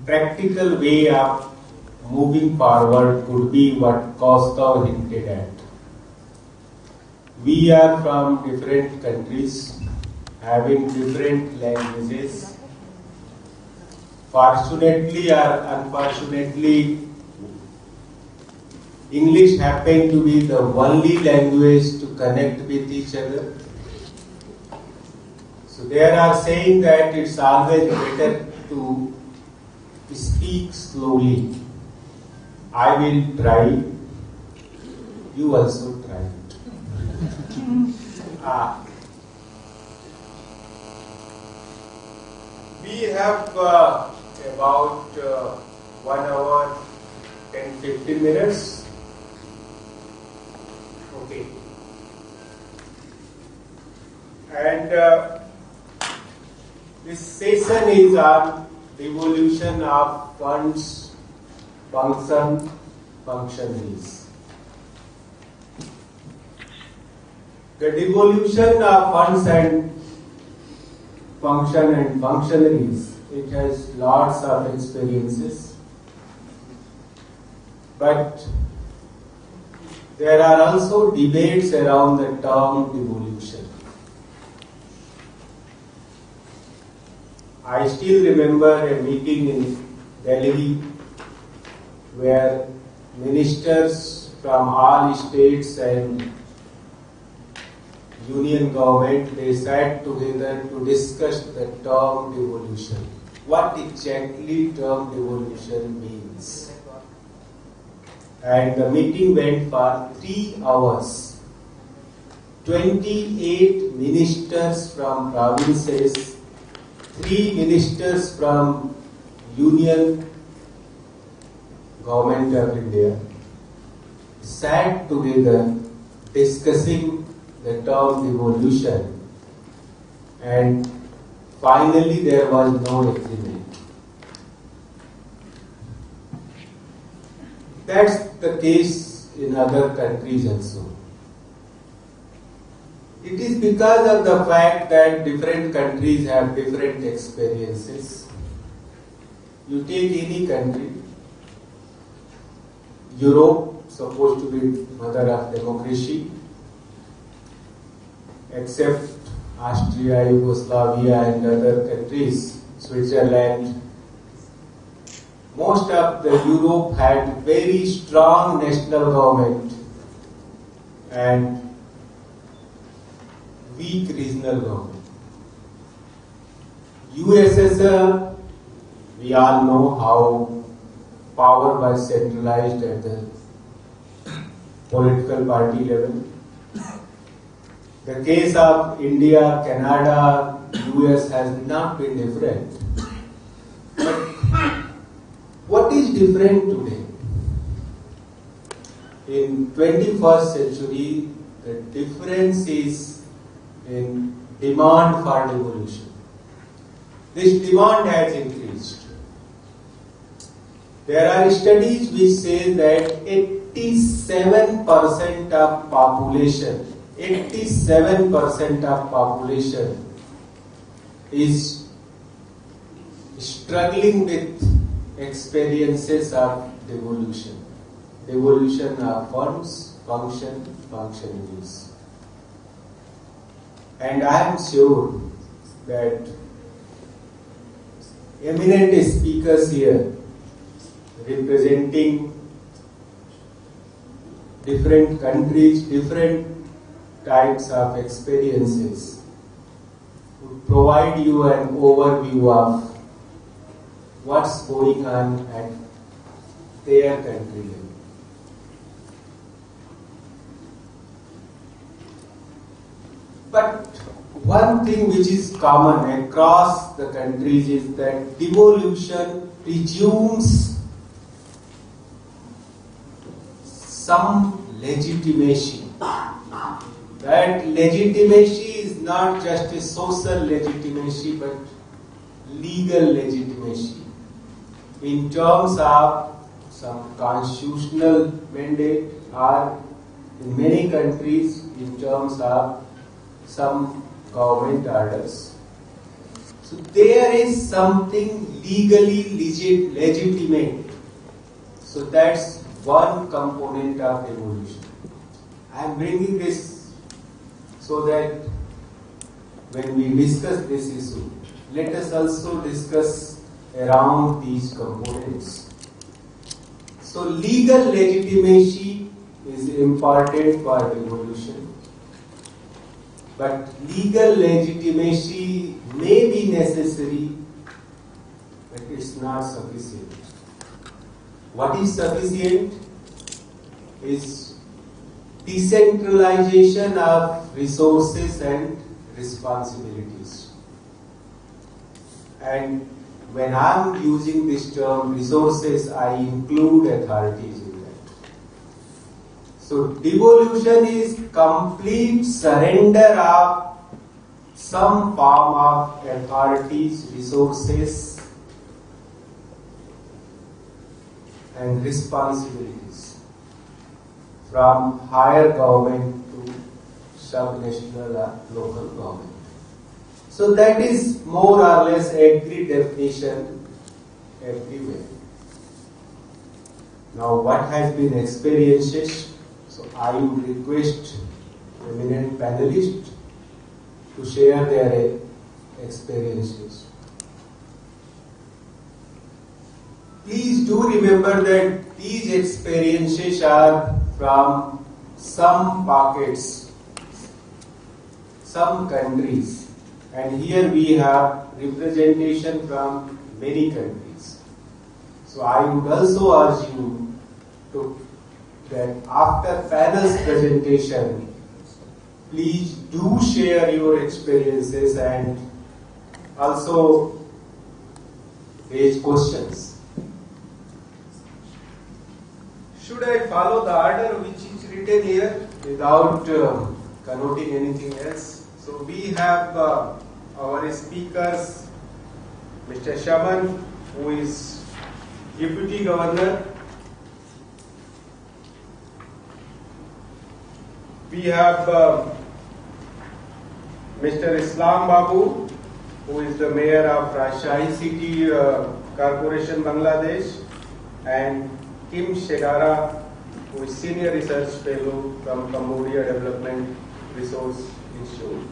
practical way of moving forward could be what Kostov hinted at. We are from different countries, having different languages. Fortunately or unfortunately, English happens to be the only language to connect with each other. So there are saying that it's always better to speak slowly. I will try. You also try. We have about 1 hour 10-15 minutes. Okay. And this session is on devolution of funds, functionaries. The devolution of funds and functionaries, it has lots of experiences, but there are also debates around the term devolution. I still remember a meeting in Delhi where ministers from all states and union government, they sat together to discuss the term devolution. What exactly term devolution means. And the meeting went for 3 hours. 28 ministers from provinces, 3 ministers from Union Government of India sat together discussing the term devolution, and finally there was no agreement. That's the case in other countries also. It is because of the fact that different countries have different experiences. You take any country, Europe, supposed to be mother of democracy, except Austria, Yugoslavia and other countries, Switzerland. Most of the Europe had very strong national government and weak regional government. USSR, we all know how power was centralized at the political party level. The case of India, Canada, US has not been different. But what is different today? In 21st century, the difference is in demand for devolution. This demand has increased. There are studies which say that 87% of population is struggling with experiences of devolution of funds, functionaries. And I am sure that eminent speakers here representing different countries, different types of experiences would provide you an overview of what's going on at their country level. But one thing which is common across the countries is that devolution presumes some legitimacy. That legitimacy is not just a social legitimacy but legal legitimacy in terms of some constitutional mandate or in many countries in terms of some government orders. So there is something legally legitimate. So that's one component of devolution. I am bringing this so that when we discuss this issue, let us also discuss around these components. So legal legitimacy is important for devolution, but legal legitimacy may be necessary, but it's not sufficient. What is sufficient is decentralization of resources and responsibilities. And when I'm using this term resources, I include authorities in that. So devolution is complete surrender of some form of authorities, resources and responsibilities from higher government to sub-national or local government. So that is more or less agreed definition everywhere. Now what has been experiences? So I would request eminent panelists to share their experiences. Please do remember that these experiences are from some pockets, some countries. And here we have representation from many countries. So I would also urge you that after panel's presentation, please do share your experiences and also raise questions. Should I follow the order which is written here without connoting anything else? So we have our speakers, Mr. Shaman, who is Deputy Governor. We have Mr. Islam Babu, who is the Mayor of Rajshahi City Corporation, Bangladesh, and Kim Shegara, who is Senior Research Fellow from Cambodia Development Resource Institute.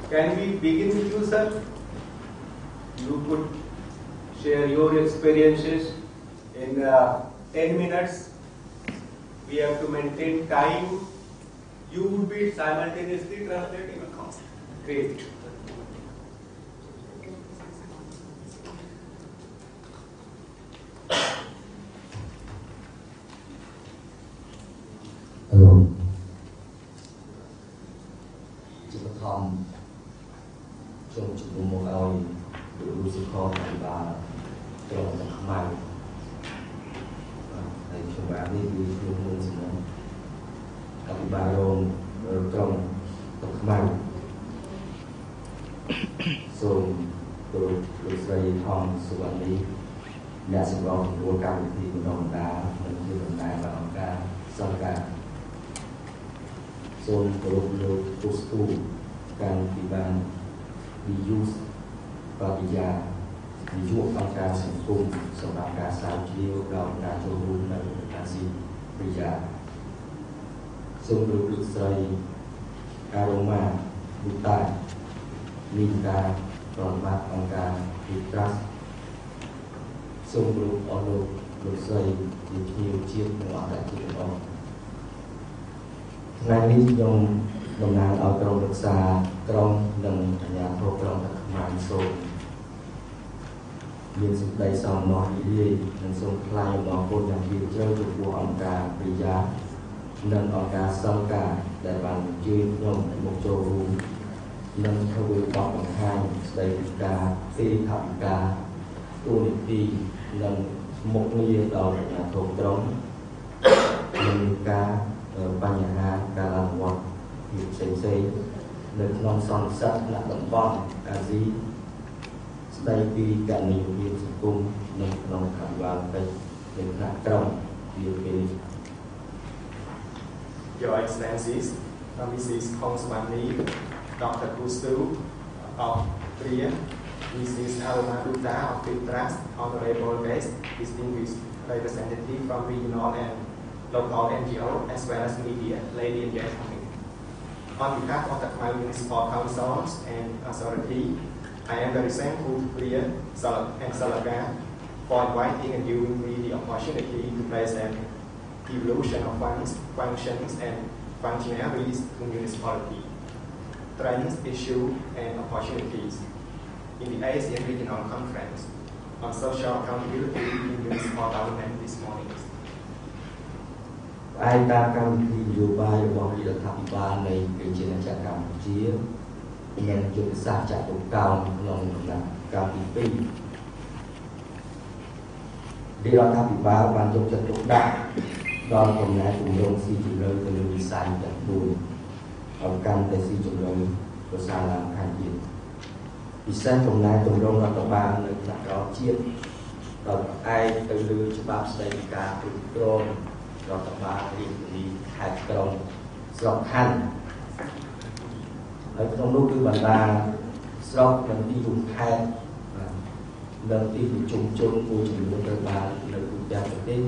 Can we begin with you, sir? You could share your experiences in 10 minutes. We have to maintain time. You would be simultaneously translating. Great. Hello. Tom trong chụp một ao đủ sự khó và trong mai thầy trong bạn đi luôn luôn sẽ gặp bà luôn trong tập mai rồi tôi xây thon sự quản lý nhà sự lo của các thì đồng đá mình như đồng đá và đồng đá sau cả rồi tôi postuการที่บ้านมียุสปฏิญามียุคของการสังคมสำหรับการสร้างเที่ยวเราการโจมตีในการสิปฏิญาทรงดูดุษย์การลงมาบุตรมีการตอนมาของการติดรัสทรงดูอนุดุษย์ที่เที่ยวเชี่ยวหัวแต่ที่เป็นองในนี้ยงតំណាងឲ្យក្រុមរក្សាក្រុមនិងអាជ្ញាធរក្រុងតាខ្មាំងសូមមានសេចក្តីសោមនស្សរីករាយនិងសូមថ្លែងអំណរគុណយ៉ាងជ្រាលជ្រៅចំពោះអង្គការព្រិយានិងអង្គការសង្ឃការដែលបានអញ្ជើញខ្ញុំមកចូលរួមនិងធ្វើបទបង្ហាញស្តីពីការសេដ្ឋកិច្ចទូនីតិនិងមុខងារដល់អាជ្ញាធរក្រុងនិងការបញ្ហាការអនុវត្តផ្សេងៗនៅក្នុងសន្និសីទថ្នាក់តំបន់អាស៊ីស្ដីពីករណីភាពសង្គមនៅក្នុងខេត្តបាល់ពេជ្រនៅថ្នាក់ក្រុងវាពេល Your Excellencies, Mrs. Khong Samani, Dr. Gustu of Korea, Mrs. Alma Duta of Filtras, honorable guest, distinguished representative from regional and local NGO, as well as media, ladies and gentlemen. On behalf of the Khmer Municipal Councils and Authority, I am very thankful to Korea and Salaga for inviting and giving me the opportunity to present the evolution of functions and functionaries to municipality, trends, issues, and opportunities in the ASEAN Regional Conference on Social Accountability in Municipal Government this morning. ឯតាមកម្មវិធីនយោបាយរបស់រដ្ឋាភិបាលនៃប្រជាណាចក្រកម្ពុជាមានយុទ្ធសាស្ត្រចាក់ទុកកោណក្នុងដំណាក់កាលទី2រដ្ឋាភិបាលបានយកចិត្តទុកដាក់ដល់កំណែទម្រង់ស៊ីជម្រៅទៅលើវិស័យទាំង4ឲ្យកាន់តែស៊ីជម្រៅប្រសើរឡើងថែមទៀតពិសេសកំណែទម្រង់រដ្ឋបាលនៅថ្នាក់ក្រោមជាតិដោយផ្អែកទៅលើច្បាប់ស្តីពីការគ្រប់គ្រងរដ្ឋបាលរាជធានីខេត្តក្រុងស្រុកខណ្ឌហើយក្នុងនោះគឺបណ្ដាស្រុកនិងទីរួមខេត្តនិងទីប្រជុំជនមួយចំនួនត្រូវបាននៅទូទាំងប្រទេស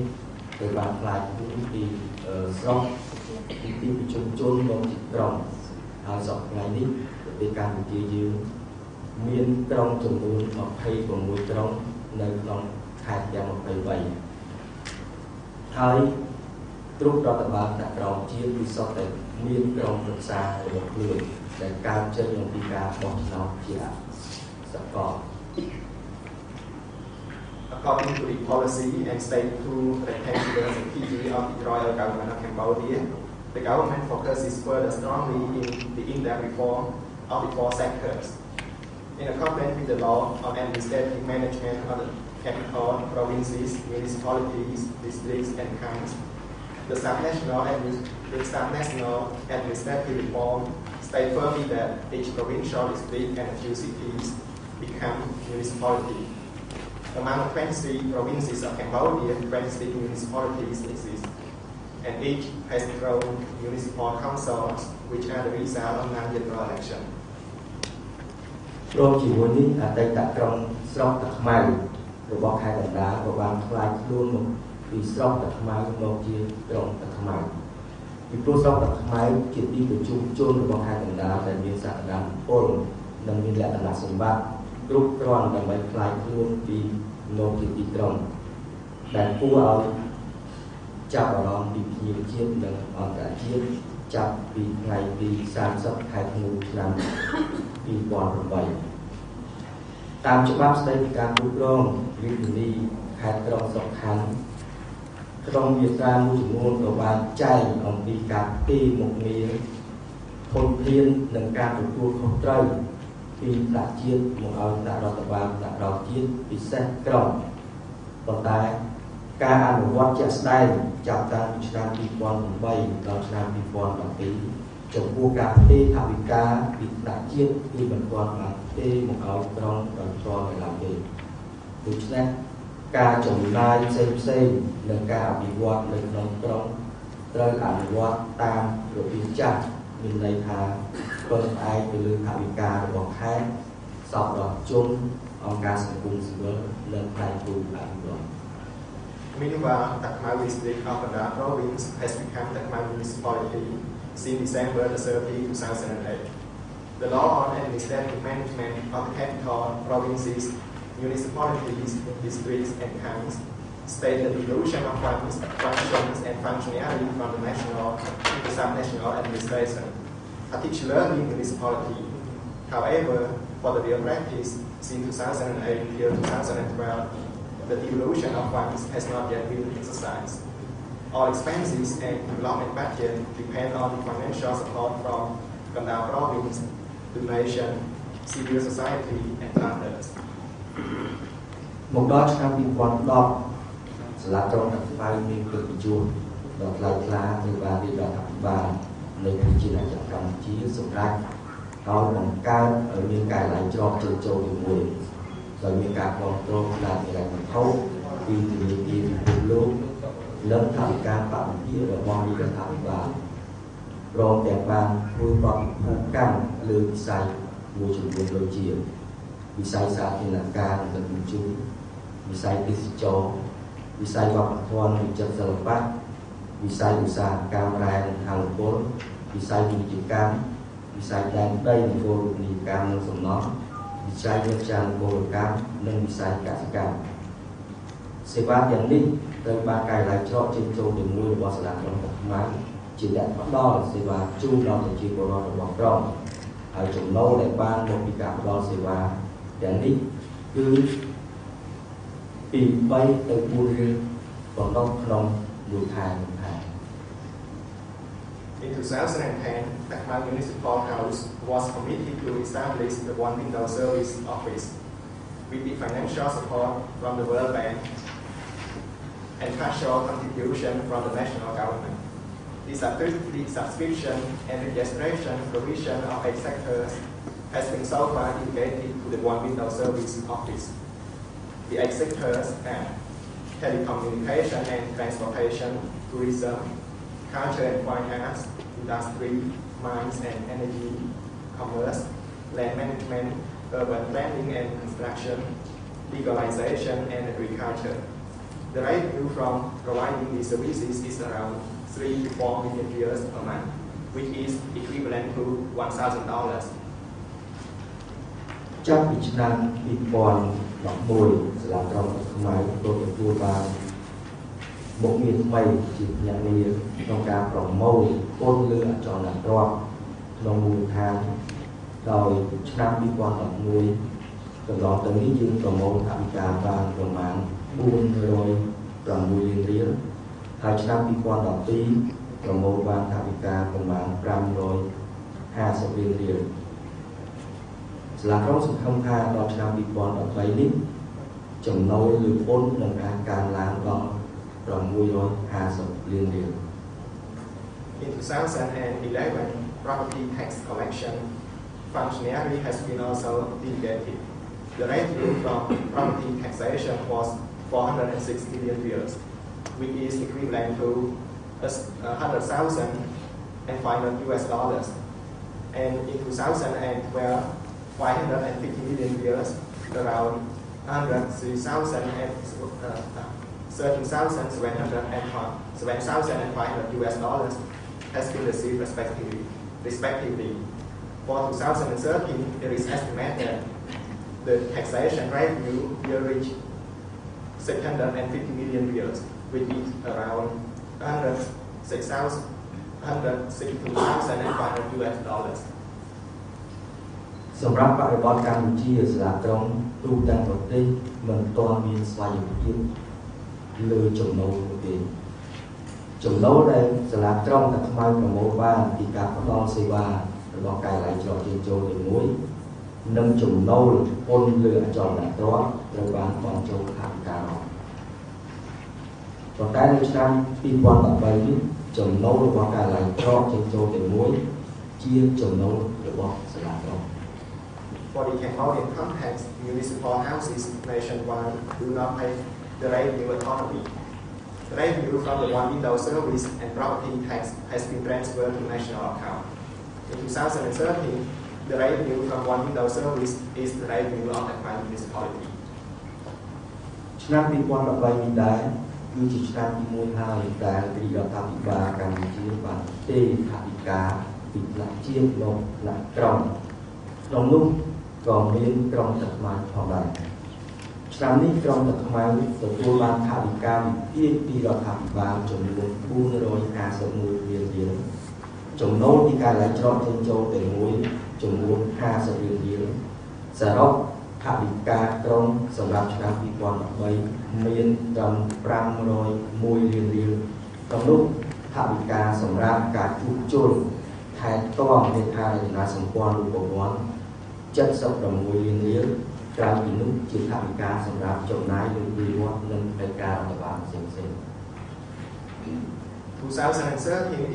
ត្រូវបានផ្លាយពីស្រុកទីប្រជុំជនមកជាក្រុងហើយសប្តាហ៍នេះប្រទេសកម្ពុជាយើងមានក្រុងចំនួន26ក្រុងនៅក្នុងខេត្តទាំង23ហើយទ្រុបរដ្ឋបាលថ្នាក់ក្រោមជាតិគឺសុទ្ធតែមានក្រុមប្រឹក្សារបស់ខ្លួនដែលកើតចេញអំពីការបោះឆ្នោតជាសកល According to the policy and state to rectangular strategy of the Royal Government of Cambodia, the government focuses further strongly in the in-depth reform of the 4 sectors. In accordance with the law of administrative management of the capital, provinces, municipalities, districts, and counties, the subnational administrative reform states firmly that each provincial district and a few cities become municipality. Among 23 provinces of Cambodia, 26 municipalities exist, and each has its own municipal councils, which are the result of non-general election. ព្រមជាមួយនេះអតីតក្រុងស្រុកតាខ្មៅរបស់ខេត្តកណ្ដាលក៏បានខ្លាយខ្លួនមកពីស្រុកតាខ្មៅមកជាក្រុងតាខ្មៅពីព្រោះស្រុកតាខ្មៅជាទីប្រជុំជនរបស់ខេត្តកណ្ដាលដែលមានសក្តានុពលនិងមានលក្ខណៈសម្បត្តិគ្រប់គ្រាន់ដើម្បីខ្លាយខ្លួនពីមកជាទីក្រុងដែលគួរឲ្យចាប់អារម្មណ៍ពីភ្ញៀវជាតិនិងអន្តរជាតិចាប់ពីថ្ងៃទី30ខែធ្នូឆ្នាំ2008 តាមច្បាប់ស្តីពីការគ្រប់គ្រងរាជធានីខេត្តក្រុងស្រុកខណ្ឌក្នុងមាត្រាមួយចំនួនក៏បានចែងអំពីការទីមុខងារធនធាននិងការទទួលខុសត្រូវពីថ្នាក់ជាតិមកឲ្យថ្នាក់រដ្ឋបាលថ្នាក់ក្រោមជាតិពិសេសក្រុងប៉ុន្តែការអនុវត្តជាក់ស្ដែងចាប់តាំងពីឆ្នាំ2008ដល់ឆ្នាំ2012ចំពោះការទេថវិកាពីថ្នាក់ជាតិគឺមិនទាន់បានទេមកឲ្យក្រុងដោយផ្ទាល់ឡើយទេដូច្នេះការចំណាយផ្សេងៗនិងការអភិវឌ្ឍនៅក្នុងក្រុងត្រូវអនុវត្តតាមរបៀបចាស់មានន័យថាពឹងផ្អែកទៅលើថវិការបស់ខេត្តសពរដ្ឋជនអង្គការសង្គមស៊ីវិលនិងផ្នែកគូអភិវឌ្ឍ Meanwhile, the Khmer district of Kanda province has become the Khmer municipality since December 30, 2008. The law on administrative management of the capital, provinces, municipalities, districts, and counties state the devolution of functions and functionality from the national to subnational administration, particularly municipality. However, for the real practice, since 2008 till 2012, the devolution of funds has not yet been exercised. All expenses and development budget depend on the financial support from Kanda province, donation, civil society, and others. មកដល់ឆ្នាំ2010សាលាក្រុងតាខ្មៅមានកិត្តិយសដ៏ថ្លៃថ្លាពីបានរាជរដ្ឋាភិបាលនៃប្រជាណាចក្រកម្ពុជាសម្រាប់ឲ្យបង្កើតឲ្យមានការឡើងច្រកចូលជាមួយដោយមានការគ្រប់គ្រងផ្នែកហិរញ្ញវត្ថុពីធនាគារពិភពលោកនិងថវិកាបព្វជិរបស់រដ្ឋាភិបាលរ ព្រមទាំងបានធ្វើប្រតិភូកម្មលើវិស័យមួយចំនួនដូចជាវិស័យសាធារណការនិងដឹកជញ្ជូនវិស័យទេសចរណ៍វិស័យវប្បធម៌វិចិត្រសិល្បៈវិស័យឧស្សាហកម្មរ៉ែនិងថាមពលវិស័យពាណិជ្ជកម្មវិស័យដែនដីនគររូបនីយកម្មនិងសំណង់វិស័យវិទ្យាពលកម្មនិងវិស័យកសិកម្មសេវាទាំងនេះត្រូវបានកែឡើងច្រកចេញចូលជាមួយរបស់សាលាក្រុងទឹកខ្មៅជាអ្នកផ្ដល់សេវាជូនដល់ប្រជាពលរដ្ឋរបស់ក្រុងហើយចំណូលដែលបានមកពីការផ្ដល់សេវាទាំងនេះគឺពី3ទៅ4រៀលបន្ទប់ក្នុងមួយខែមួយខែ In 2010, Takmau Municipal House was committed to establish the One Window Service Office with the financial support from the World Bank and partial contribution from the national government. The subscription and registration provision of 8 sectors has been so far delegated to the One Window Service Office. The 8 sectors are telecommunication and transportation, tourism, culture and fine arts, industry, mines and energy, commerce, land management, urban planning and construction, legalization and agriculture. The revenue from providing these services is around 3 to 4 million euros per month, which is equivalent to $1,000. ចាប់ពីឆ្នាំ2011សាលាក្រុងទឹកខ្មៅទទួលបានមុខងារថ្មីជាភ្នាក់ងារក្នុងការប្រមូលពន្ធលើអចលនទ្រព្យក្នុងមូលដ្ឋានដោយឆ្នាំ2011កន្លងទៅនេះយើងប្រមូលថវិកាបានប្រមាណ406លានរៀលហើយឆ្នាំ2012ប្រមូលបានថវិកាប្រមាណ550លានរៀលសាលាក្រុងសង្ឃឹមថាដល់ឆ្នាំ2013នេះចំណូលលើពន្ធនឹងអាចកើនឡើងដល់650លានរៀល In 2011, property tax collection functionary has been also delegated. The revenue from property taxation was 406 million euros, which is equivalent to $100,500. And in 2012, 550 million euros, around 13,700 US dollars has been received respectively. For 2013, it is estimated the taxation revenue will reach 650 million euros, which is around 162,500 US dollars. សម្រាប់បរិបទកម្ពុជាសាលាក្រុងទូទាំងប្រទេសមិនទាន់មានស្វ័យភាពលើចំណូលទេចំណូលដែលសាលាក្រុងទឹកខ្មៅប្រមូលបានពីការផ្ដល់សេវារបស់ការិយាល័យច្រកចេញចូលទី1និងចំណូលពន្ធលើអចលនទ្រព្យត្រូវបានបង់ចូលថវិកាប៉ុន្តែនៅឆ្នាំ2013នេះចំណូលរបស់ការិយាល័យច្រកចេញចូលទី1ជាចំណូលរបស់សាលាក្រុង For the Cambodian context, municipal houses nationwide do not pay the revenue autonomy. The revenue from the One Window Service and property tax has been transferred to national account. In 2013, the revenue from One Window Service is the revenue of the municipality. ឆ្នាំ2013នេះដែរគឺជាឆ្នាំទី1ហើយដែលរាជរដ្ឋាភិបាលកម្ពុជាបានទេថវិកាពីថ្នាក់ជាតិមកថ្នាក់ក្រុងក្នុងនោះក៏មានក្រុងទឹកខ្មៅផងដែរឆ្នាំនេះក្រុងទឹកខ្មៅទទួលបានថវិកាវិភាគពីរដ្ឋាភិបាលចំនួន451លានរៀលចំណូលពីការឡើងច្រកចេញចូលតែមួយចំនួន50លានរៀលសរុបថវិកាក្រុងសម្រាប់ឆ្នាំ2013មានត្រឹម501លានរៀលក្នុងនោះថវិកាសម្រាប់ការជួសជុលថែទាំហេដ្ឋារចនាសម្ព័ន្ធរូបវន្ត76លានរៀលក្រៅពីនោះជាថវិកាសម្រាប់ចំណាយលើវិវត្តនិងកិច្ចការរដ្ឋបាលផ្សេងៗ 2013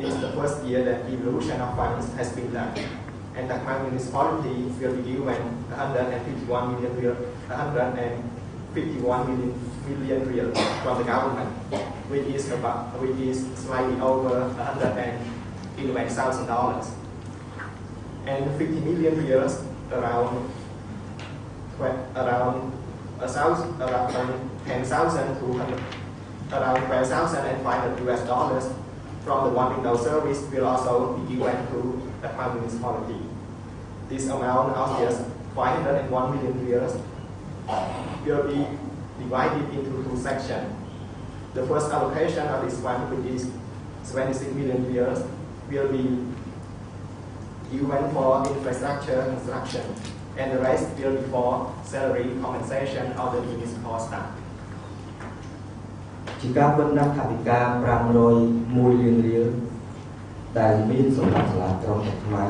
is the first year that evolution of funds has been done, and the Takmau municipality will be given 151 million real from the government, which is slightly over 150 $11,000. And 50 million years around 10,000 to around $12,500 US from the one window service will also be given to Takma municipality. This amount of just 501 million years will be divided into two sections. The first allocation of this one, which is 26 million years, will be given for infrastructure construction, and the rest will be for salary compensation of the municipal staff. ជាការបណ្ដាថវិកា501លានរៀលដែលមានសម្រាប់សាលាក្រុងតាខ្មៅ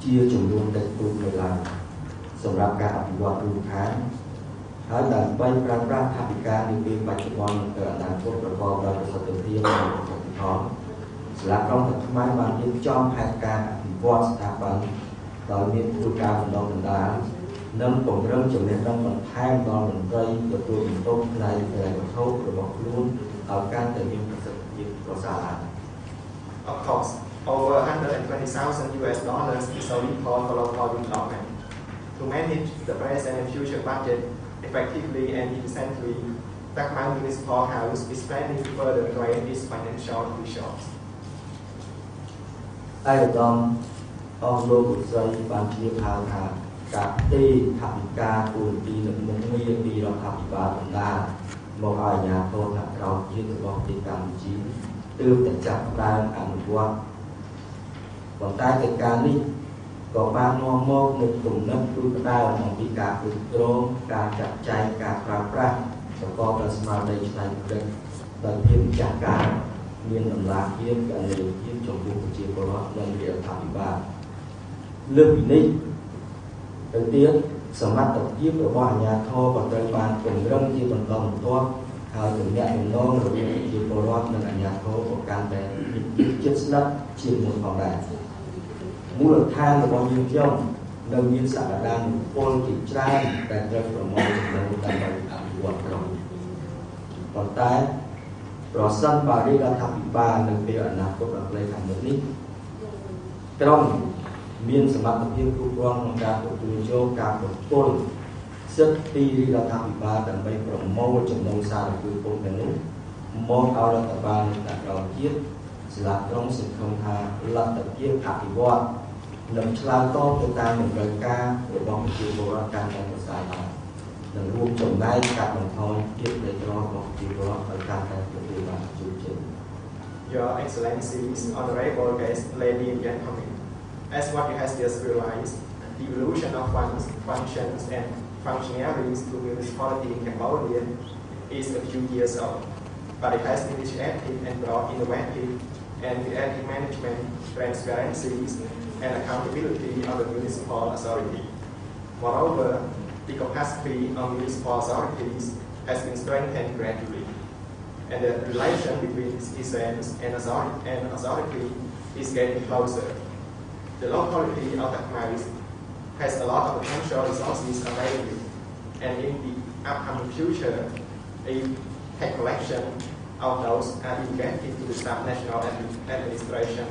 ជាចំនួនតិចតួចនៅឡើយសម្រាប់ការអភិវឌ្ឍរូបឋានហើយដើម្បីប្រើប្រាស់ថវិកានាពេលបច្ចុប្បន្នទៅអនាគតប្រកបដោយប្រសិទ្ធភាពនិងប្រសិទ្ធផលសាលាក្រុងតាខ្មៅបានរៀបចំផែនការអភិវឌ្ឍស្ថាប័នដោយមានគោលការណ៍បណ្ដុះបណ្ដាលនិងពង្រឹងចំណេះដឹងបន្ថែមដល់មន្ត្រីទទួលបន្ទុកផ្នែកហិរញ្ញវត្ថុរបស់ខ្លួនឲ្យកាន់តែមានប្រសិទ្ធភាពប្រសើរឡើង Of course, over $120,000 US is only called for local development. To manage the present and future budget effectively and efficiently, Takma Municipal House is planning to further train its financial resources. ឯកឧត្តមអស់លោកលោកស្រីបានជម្រាបថាការទីថវិកាគោលទីនឹងមុខងារពីរដ្ឋាភិបាលបណ្ដាមកឲ្យអាជ្ញាធរថ្នាក់ក្រោមជាតិរបស់ប្រទេសកម្ពុជាទើបតែចាប់ផ្ដើមអនុវត្តប៉ុន្តែកិច្ចការនេះក៏បាននាំមកនូវគំនិតទូទៅដើមអំពីការគ្រប់គ្រងការចាត់ចែងការប្រើប្រាស់ប្រកបដោយស្មារតីច្នៃប្រឌិតដោយភាពម្ចាស់ការមានតម្លាភាពកណ្ដាលភាពចំពោះប្រជាពលរដ្ឋនិងរដ្ឋាភិបាលលើសពីនេះទៅទៀតសមត្ថភាពរបស់អាជ្ញាធរក៏ត្រូវបានពង្រឹងជាបន្តបន្ទាប់ហើយទំនាក់ទំនងរវាងប្រជាពលរដ្ឋនិងអាជ្ញាធរក៏កាន់តែមានភាពជិតស្និទ្ធជាមួយផងដែរមូលដ្ឋានរបស់យើងខ្ញុំនៅមានសក្តានុពលជាច្រើនដែលត្រូវប្រមូលចំណូលដើម្បីអភិវឌ្ឍក្រុងប៉ុន្តែប្រសិនបើរដ្ឋាភិបាលនៅពេលអនាគតដ៏ខ្លីខាងមុខនេះក្រុងមានសមត្ថភាពគ្រប់គ្រាន់ក្នុងការទទួលយកការប្រគល់សិទ្ធិពីរដ្ឋាភិបាលដើម្បីប្រមូលចំណូលសារពើពុកទាំងនោះមកឲ្យរដ្ឋបាលនិងក្រមជាតិសាលាក្រុងសង្ឃឹមថាលទ្ធភាពអភិវឌ្ឍនិងឆ្លើយតបទៅតាមតម្រូវការរបស់ប្រជាពលរដ្ឋកាន់តែប្រសើរឡើងនិងរួមចំណែកកាត់បន្ថយភាពក្រីក្ររបស់ប្រជាពលរដ្ឋឲ្យកាន់តែទទួលបានជោគជ័យ Your Excellencies, honorable guests, ladies and gentlemen, as what you have just realized, the evolution of functions and functionaries to municipality in Cambodia is a few years old, but it has initiated and brought innovative and creative management, transparencies, and accountability of the municipal authority. Moreover, the capacity of municipal authorities has been strengthened gradually, and the relation between citizens and authority is getting closer. The locality of Takma has a lot of potential resources available, and in the upcoming future, a tax collection of those are dedicated to the sub-national administration.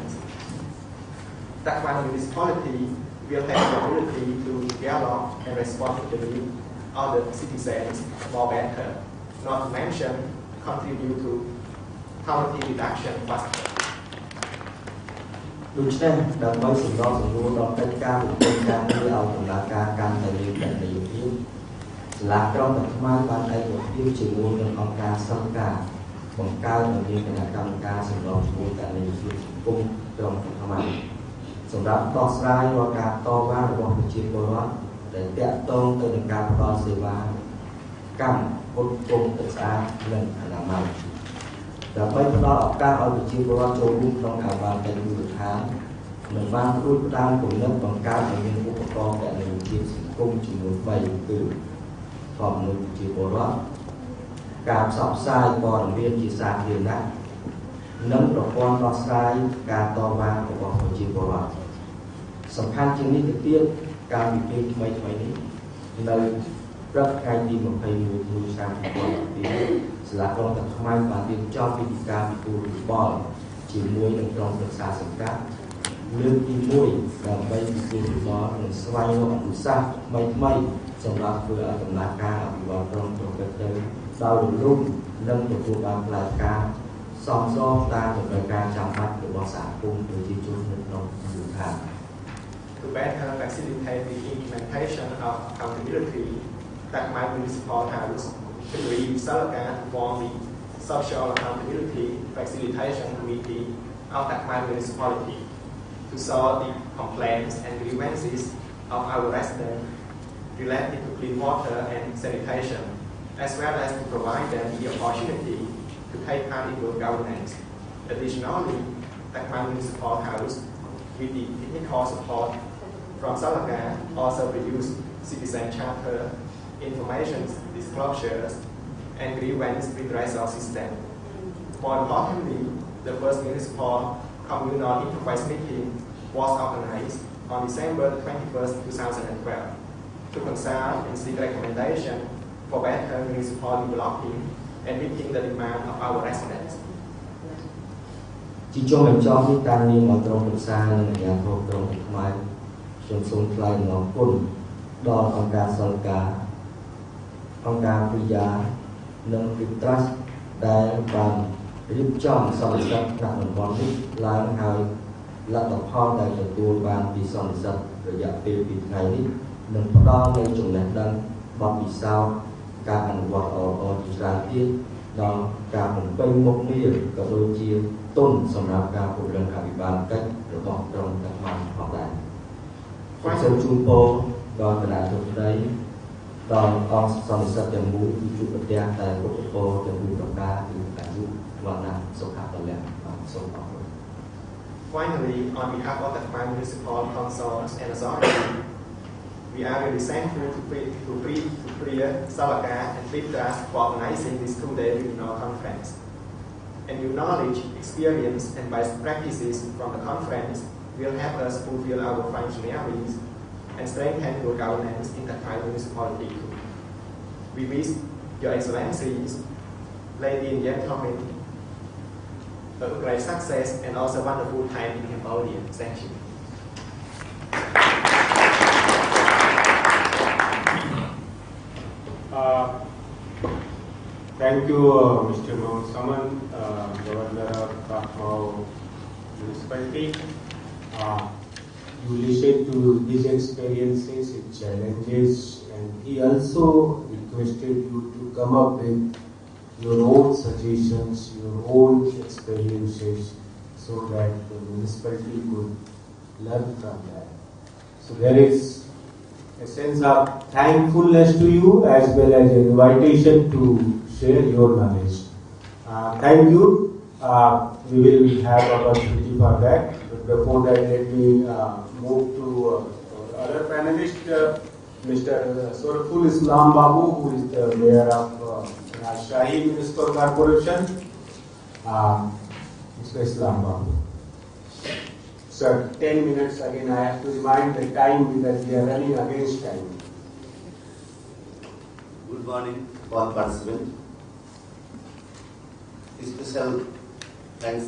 Takma municipality will have the ability to dialogue and respond to the needs of the citizens more better, not to mention contribute to poverty reduction faster. ដូច្នេះដើម្បីសម្របសម្រួលដល់កិច្ចការបំពេញការងារឲ្យដំណើរការកាន់តែមានប្រសិទ្ធភាពសាលាក្រុងតាខ្មៅបានឯកភាពជាមួយនឹងអង្គការសង្កាបង្កើតនិងមានគណៈកម្មការសម្របសម្រួលការងារសង្គមក្រុងតាខ្មៅសម្រាប់ដោះស្រាយរាល់ការតវ៉ារបស់ប្រជាពលរដ្ឋដែលទាក់ទងទៅនឹងការផ្តល់សេវាកម្មពុទ្ធគុំទឹកស្អាតនិងអនាម័យដើម្បីផ្ដល់ឱកាសឲ្យប្រជាពលរដ្ឋចូលរួមក្នុងការបានកិច្ចមូលដ្ឋាននិងបានរួចផ្ដើមគំនិតបង្កើតឲ្យមានឧបករណ៍កណនភាពសង្គមចំនួន3គឺធម្មពលប្រជាពលរដ្ឋការផ្សព្វផ្សាយព័ត៌មានជាសាធារណៈនិងប្រព័ន្ធដោះស្រាយការតវ៉ារបស់ប្រជាពលរដ្ឋសំខាន់ជាងនេះទៅទៀតការវិភាគថ្មីនេះនៅព្រឹកថ្ងៃទី21ឆ្នាំ2012សាលាក្រុងតាខ្មៅបានរៀបចំពិធីការពិគ្រោះយោបល់ ជាមួយនឹងក្រុមប្រឹក្សាសង្កាត់លើកទី1ដើម្បីពិគ្រោះយោបល់និងស្វែងរកឧស្សាហ៍ថ្មីៗសម្រាប់ធ្វើឲ្យដំណើរការអភិវឌ្ឍក្រុងប្រព្រឹត្តទៅដោយរលូននិងទទួលបានផ្លែផ្កាសមស្របតាមតម្រូវការចាំបាច់របស់សហគមន៍ប្រជាជននៅក្នុងមូលដ្ឋាន To better facilitate the implementation of accountability, Takmai Municipal House agreed with Salaga to form the Social Accountability Facilitation Committee of Takmai Municipality to solve the complaints and grievances of our residents related to clean water and sanitation, as well as to provide them the opportunity to take part in good governance. Additionally, Takmai Municipal House, with the technical support from Salaga, also produced citizen charter, information disclosures, and grievance redressal system. More importantly, the first municipal communal interface meeting was organized on December 21st, 2012, to consult and seek recommendation for better municipal developing and meeting the demand of our residents. ជាចុងបញ្ចប់នេះតាមនាមក្រុមប្រឹក្សានិងអាជ្ញាធរក្រុងខ្មែរខ្ញុំសូមថ្លែងអំណរគុណដល់អង្គការសង្កាអង្គការព្រីយ៉ានិងវិទ្យាដែលបានរៀបចំសន្និសីទដាក់តំបន់នេះឡើងហើយលទ្ធផលដែលទទួលបានពីសន្និសីទរយៈពេល2ថ្ងៃនេះនឹងផ្ដល់នូវចំណេះដឹងបទពិសោធន៍ការអនុវត្តល្អៗជាច្រើនទៀតដល់ការបំពេញមុខងារក៏ដូចជាទុនសម្រាប់ការពង្រឹងអភិបាលកិច្ចរបស់ក្រុងតាម៉ាផងដែរសូមជូនពរដល់គណៈរដ្ឋមន្ត្រីដល់អង្គសន្និសីទទាំងមូលគឺជួបប្រទះតែពុទ្ធពរទាំង4ប្រការគឺអាយុវណ្ណៈសុខៈពលៈបាទសូមអរគុណ Finally, on behalf of the Takmai Municipal Councils and Authority, we are really thankful to Priya Salaga and Vitras for organizing this two-day regional conference. And new knowledge, experience, and best practices from the conference will help us fulfill our functionaries and strengthen good governance in the Takmai Municipality. We wish Your Excellencies, ladies and gentlemen, a great success and also wonderful time in Cambodia. Thank you. Thank you, Mr. Mohan Saman, Governor of Takmau Municipality. You listened to his experiences, his challenges, and he also requested you to come up with your own suggestions, your own experiences, so that the municipality could learn from that. So there is a sense of thankfulness to you as well as an invitation to share your knowledge. Thank you. We will have opportunity for that. But before that, let me move to other panelist, Mr. Soraful Islam Babu, who is the mayor of Shahi Municipal Corporation. Mr. Islam Babu. Sir, 10 minutes again. I have to remind the time because we are running against time. Good morning, all participants. Special thanks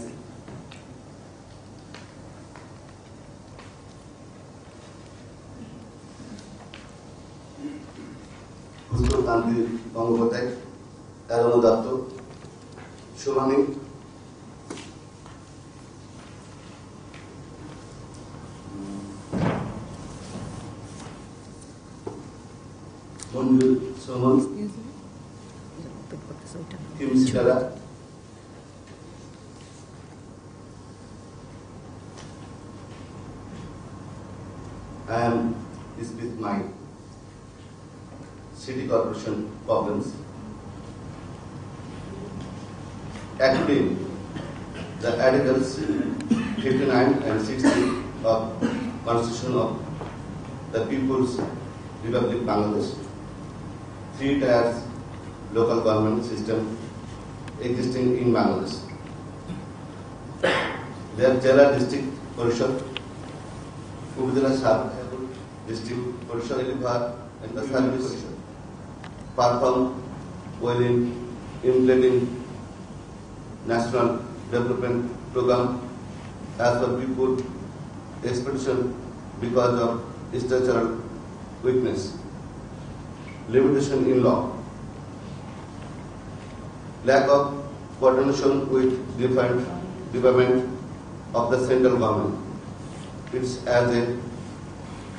Huzur Gandhi Bangobotek, Aruna Datto, Shubhani, Monjul Soman, Kim Sikala, I am with my city corporation problems. Actually, the articles 59 and 60 of Constitution of the People's Republic Bangladesh, 3 tiers local government system existing in Bangladesh. Their Jela District Parishad, Ubudala Sab District Parishad and the Service perform well in implementing national development program as per people expectation because of structural weakness, limitation in law, lack of coordination with different departments of the central government. It's as a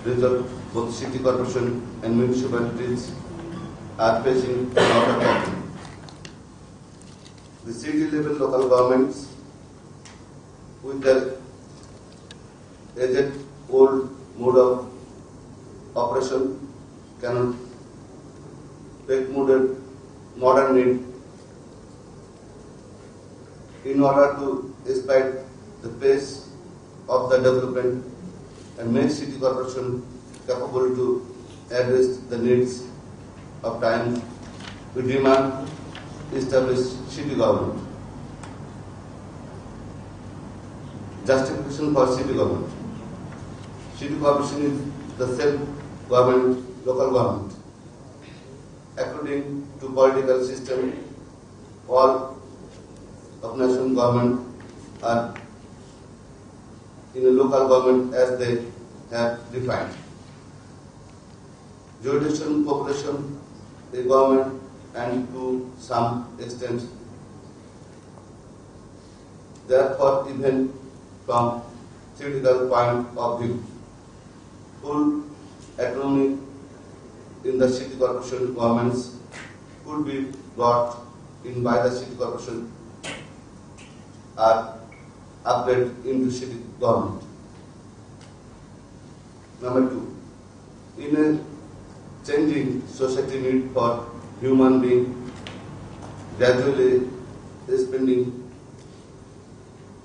result, both city corporation and municipalities are facing a lot of problems. The city level local governments with their aged old mode of operation cannot take modern need in order to expedite the pace of the development and make city corporation capable to address the needs of time. We demand establish city government. Justification for city government. City corporation is the self-government, local government. According to political system, all of national government are in a local government as they have defined. Jurisdiction, population, a government, and to some extent, therefore, even from theoretical point of view, full autonomy in the city corporation governments could be brought in by the city corporation or upgraded into city government. Number 2, in a changing society need for human being gradually expanding,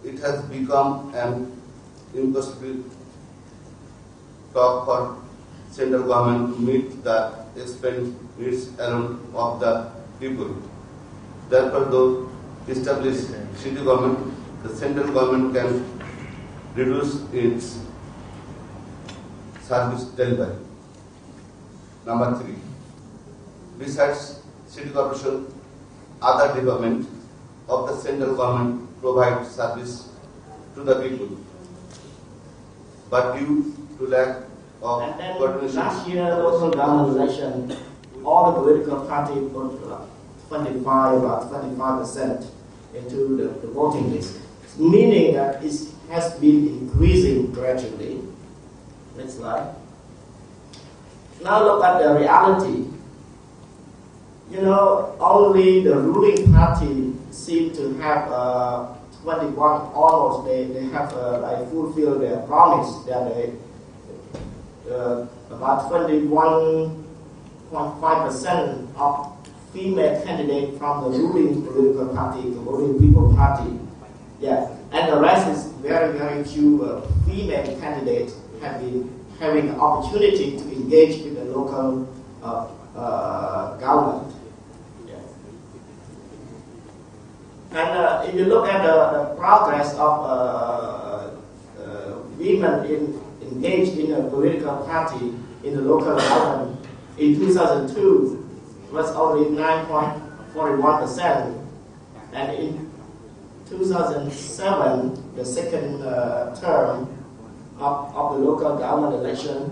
it has become an impossible task for central government to meet the expanded needs alone of the people. Therefore, though established city government, the central government can reduce its service delivery. Number 3, besides city corporation, other departments of the central government provide service to the people, but due to lack of And then coordination. last year, local government election, all the political parties put 25% into the voting list, meaning that it has been increasing gradually. Next slide. Now look at the reality. You know, only the ruling party seem to have 21, almost they have like fulfilled their promise that they about 21.5% of female candidates from the ruling political party, the ruling People Party. Yeah, and the rest is very, very few female candidates have been having the opportunity to engage with the local government. Yeah. And if you look at the progress of women engaged in a political party in the local government, in 2002 it was only 9.41%, and in 2007, the second term of the local government election,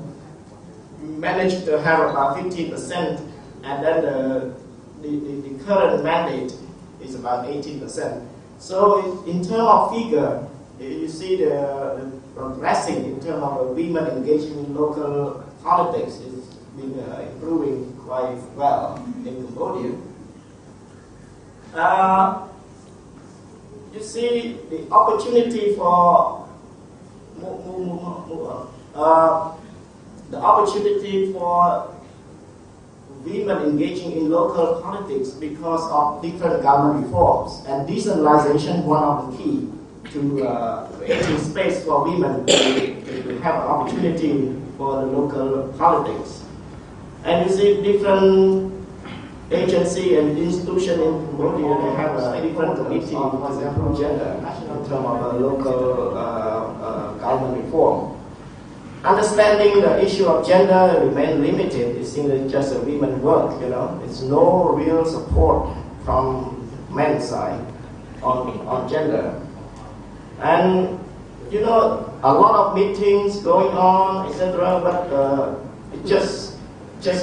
managed to have about 15%, and then the current mandate is about 18%. So in terms of figure, you see the progressing in terms of women engaging in local politics is been improving quite well in Cambodia. You see the opportunity for the opportunity for women engaging in local politics because of different government reforms, and decentralization one of the key to creating space for women to have an opportunity for the local politics. And you see different agency and institution in Cambodia, they have a different committee, for example, gender, in terms of local government reform. Understanding the issue of gender remains limited. It seems it's just a women's work, you know. It's no real support from men's side on gender. And you know, a lot of meetings going on, etc. But it just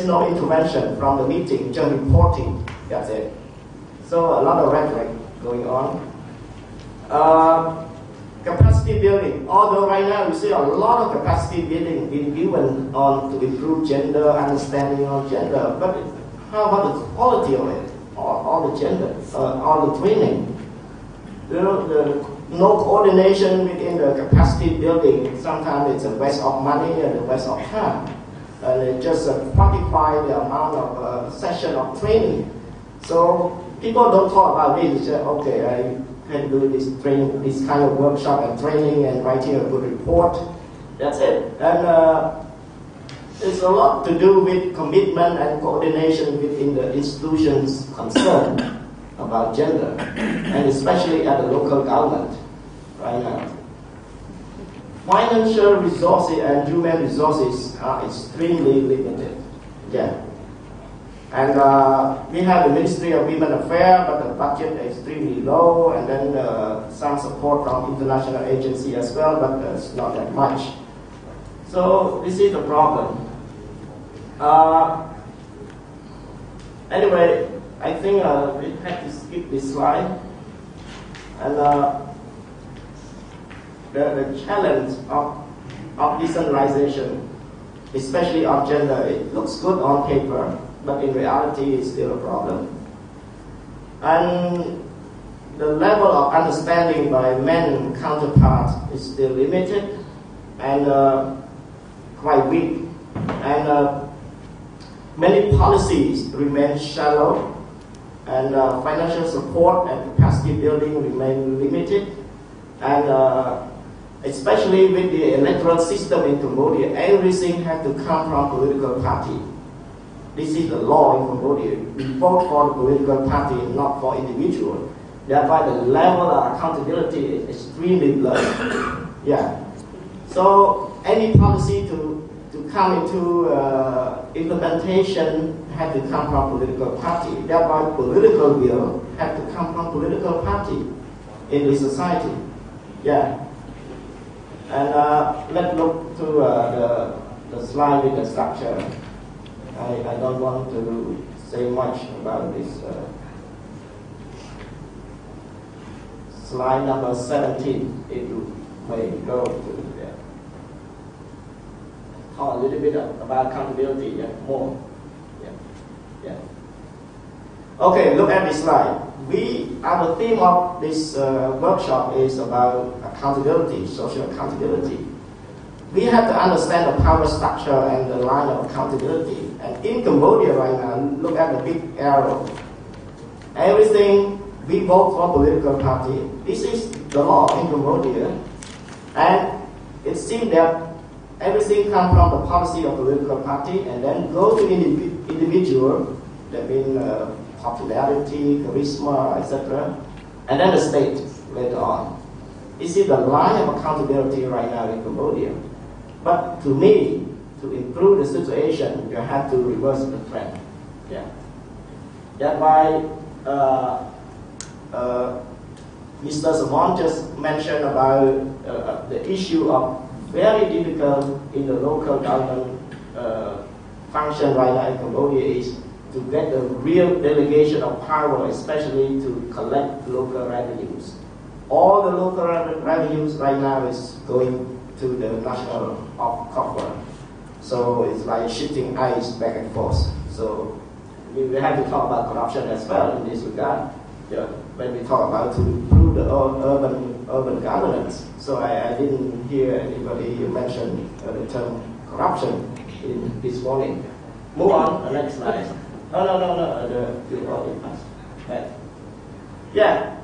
no intervention from the meeting, just reporting. That's it. So a lot of rhetoric going on. Capacity building. Although right now we see a lot of capacity building being given on to improve gender understanding of gender, but how about the quality of it? All the gender, all the training. You know, no coordination within the capacity building. Sometimes it's a waste of money and a waste of time. And it just quantify the amount of session of training. So people don't talk about this. They say, okay, I can do this training, this kind of workshop and training and writing a good report. That's it. And it's a lot to do with commitment and coordination within the institutions concerned about gender, and especially at the local government right now. Financial resources and human resources are extremely limited. Yeah. And we have the Ministry of Women Affairs, but the budget is extremely low, and then some support from international agency as well, but it's not that much. So this is the problem. Anyway, I think we have to skip this slide. And the challenge of decentralization, especially of gender, it looks good on paper, but in reality it's still a problem. And the level of understanding by men counterparts is still limited and quite weak. And many policies remain shallow, and financial support and capacity building remain limited. And especially with the electoral system in Cambodia, everything has to come from political party. This is the law in Cambodia. We vote for the political party, not for individual. Thereby the level of accountability is extremely low. Yeah. So any policy to come into implementation had to come from political party. Thereby political will had to come from political party in the society. Yeah. And let's look to the slide with the structure. I don't want to say much about this. Slide number 17, if you may go to there. Talk a little bit about accountability, yeah, more. Yeah. Okay, look at this slide. Our theme of this workshop is about accountability, social accountability. We have to understand the power structure and the line of accountability. And in Cambodia right now, look at the big arrow. Everything, we vote for political party. This is the law in Cambodia. And it seems that everything comes from the policy of political party and then go to individual, that means popularity, charisma, etc. And then the state later on. This is the line of accountability right now in Cambodia. But to me, to improve the situation, you have to reverse the trend. Yeah. That's why Mr. Samon just mentioned about the issue of very difficult in the local government function right now in Cambodia is to get the real delegation of power, especially to collect local revenues. All the local revenues right now is going to the national coffers. So it's like shifting ice back and forth. So we have to talk about corruption as well in this regard. Yeah, when we talk about to improve the urban governance. So I didn't hear anybody mention the term corruption in this morning. Move on, the next slide. No, the already passed. Right. Yeah,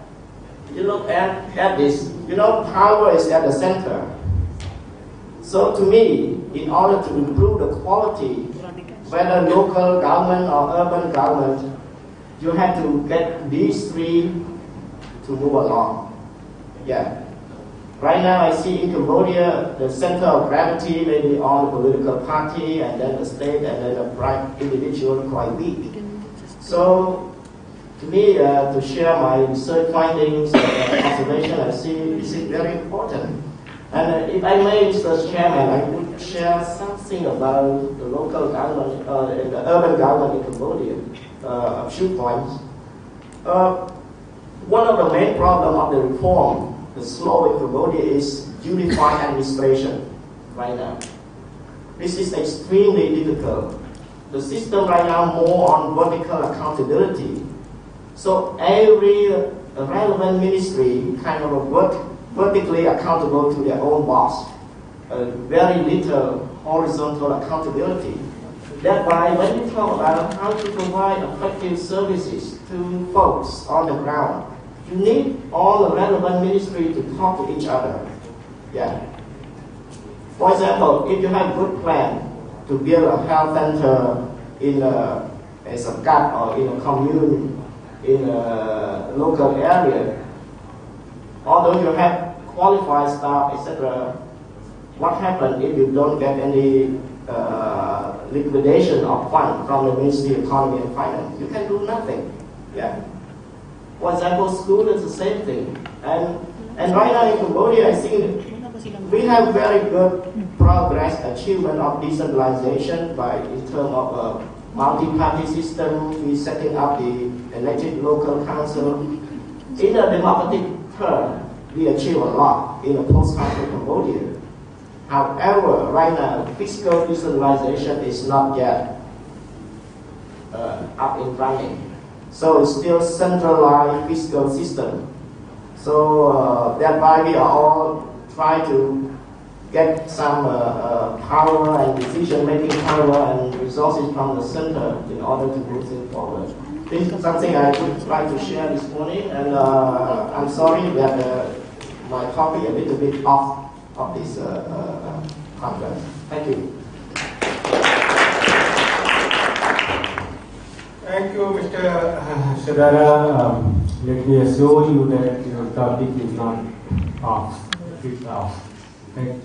you look at this. You know, power is at the center. So to me, in order to improve the quality, whether local government or urban government, you have to get these three to move along. Yeah. Right now I see in Cambodia, the center of gravity may be on the political party, and then the state, and then the private individual quite weak. So To me, to share my research findings and observation, I see is very important. And if I may, Mr. Chairman, I would share something about the local government and the urban government in Cambodia. A few points. One of the main problems of the reform, the slow in Cambodia, is unified administration right now. This is extremely difficult. The system right now more on vertical accountability. So every relevant ministry kind of vertically accountable to their own boss. Very little horizontal accountability. That's why when we talk about how to provide effective services to folks on the ground, you need all the relevant ministries to talk to each other. Yeah. For example, if you have a good plan to build a health center in a Sankat or in a commune, in a local area, although you have qualified staff, etc., what happens if you don't get any liquidation of funds from the Ministry of Economy and Finance? You can do nothing. Yeah. For example, school is the same thing. And right now in Cambodia, I think we have very good progress, achievement of decentralization in terms of a multi-party system. We setting up the elected local council. In a democratic term, we achieve a lot in a post-conflict Cambodia. However, right now, fiscal decentralization is not yet up and running. So it's still centralized fiscal system. So that's why we are all trying to get some power and decision-making power and resources from the center in order to move things forward. This is something I would like to share this morning, and I'm sorry that my topic a little bit off of this conference. Thank you. Thank you, Mr. Shadara. Let me assure you that your topic is not off. It's off. In fact,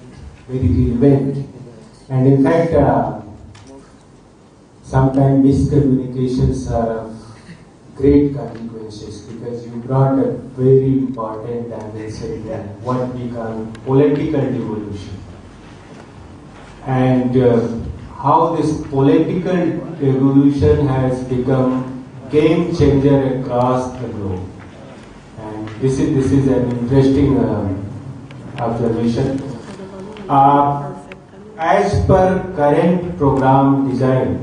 very relevant. And in fact, sometimes miscommunications are of great consequences, because you brought a very important dimension, what we call political devolution. And how this political revolution has become game changer across the globe. And this is an interesting observation. As per current program design,